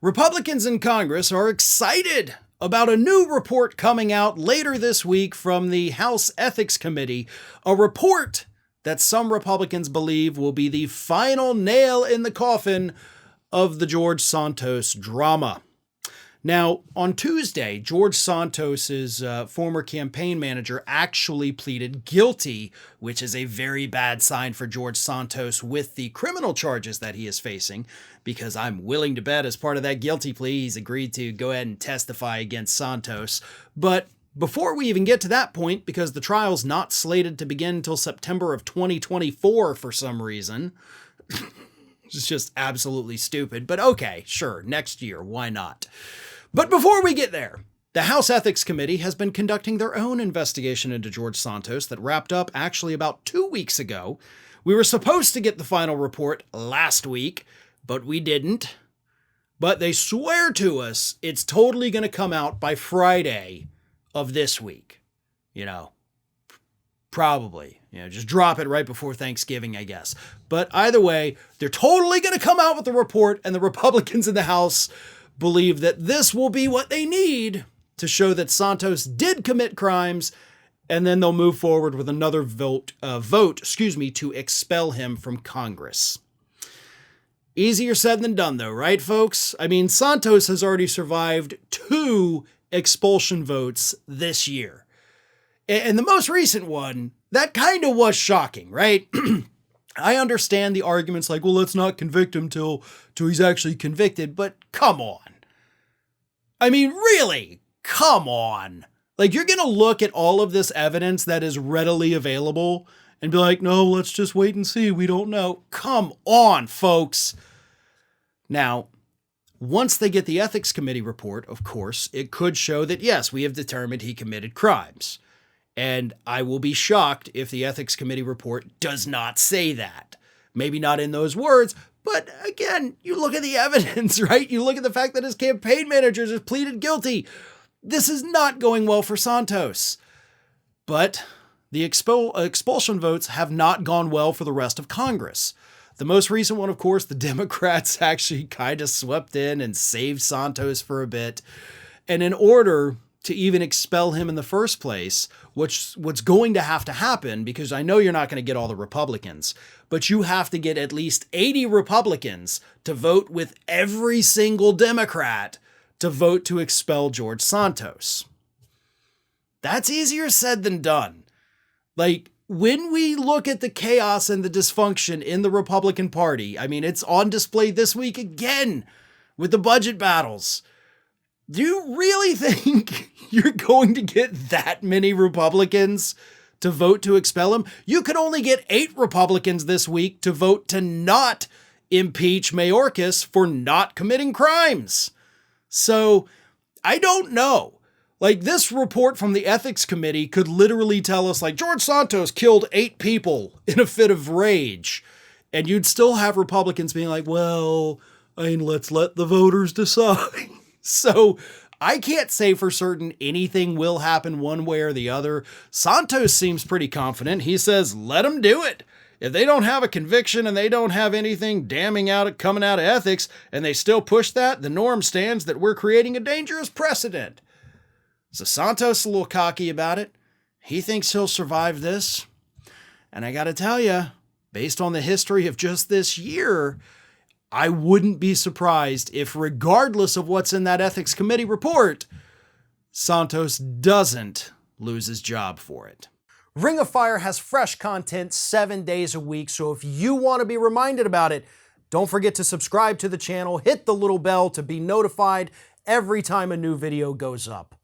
Republicans in Congress are excited about a new report coming out later this week from the House Ethics Committee, a report that some Republicans believe will be the final nail in the coffin of the George Santos drama. Now, on Tuesday, George Santos's former campaign manager actually pleaded guilty, which is a very bad sign for George Santos with the criminal charges that he is facing, because I'm willing to bet as part of that guilty plea, he's agreed to go ahead and testify against Santos. But before we even get to that point, because the trial's not slated to begin until September of 2024 for some reason, it's just absolutely stupid, but okay, sure, next year, why not? But before we get there, the House Ethics Committee has been conducting their own investigation into George Santos that wrapped up actually about 2 weeks ago. We were supposed to get the final report last week, but we didn't. But they swear to us it's totally going to come out by Friday of this week. Probably. Just drop it right before Thanksgiving, I guess. But either way, they're totally going to come out with the report, and the Republicans in the House believe that this will be what they need to show that Santos did commit crimes, and then they'll move forward with another vote to expel him from Congress. Easier said than done, though, right, folks? I mean, Santos has already survived 2 expulsion votes this year. And the most recent one, that kind of was shocking, right? I understand the arguments like, well, let's not convict him till he's actually convicted, but come on. I mean, really, come on. Like, you're going to look at all of this evidence that is readily available and be like, no, let's just wait and see. We don't know. Come on, folks. Now, once they get the Ethics Committee report, of course, it could show that, yes, we have determined he committed crimes. And I will be shocked if the Ethics Committee report does not say that. Maybe not in those words, but again, you look at the evidence, right? You look at the fact that his campaign managers have pleaded guilty. This is not going well for Santos. But the expulsion votes have not gone well for the rest of Congress. The most recent one, of course, the Democrats actually kind of swept in and saved Santos for a bit. And in order to even expel him in the first place, what's going to happen, because I know you're not going to get all the Republicans, but you have to get at least 80 Republicans to vote with every single Democrat to vote to expel George Santos. That's easier said than done. Like, when we look at the chaos and the dysfunction in the Republican Party, I mean, it's on display this week again with the budget battles. Do you really think you're going to get that many Republicans to vote to expel him? You could only get 8 Republicans this week to vote to not impeach Mayorkas for not committing crimes. So I don't know. Like, this report from the Ethics Committee could literally tell us, like, George Santos killed 8 people in a fit of rage. And you'd still have Republicans being like, well, I mean, let's let the voters decide. So I can't say for certain anything will happen one way or the other. Santos seems pretty confident. He says, let them do it. If they don't have a conviction and they don't have anything damning coming out of ethics, and they still push that, the norm stands that we're creating a dangerous precedent. So Santos is a little cocky about it. He thinks he'll survive this. And I got to tell you, based on the history of just this year, I wouldn't be surprised if, regardless of what's in that Ethics Committee report, Santos doesn't lose his job for it. Ring of Fire has fresh content 7 days a week, so if you want to be reminded about it, don't forget to subscribe to the channel, hit the little bell to be notified every time a new video goes up.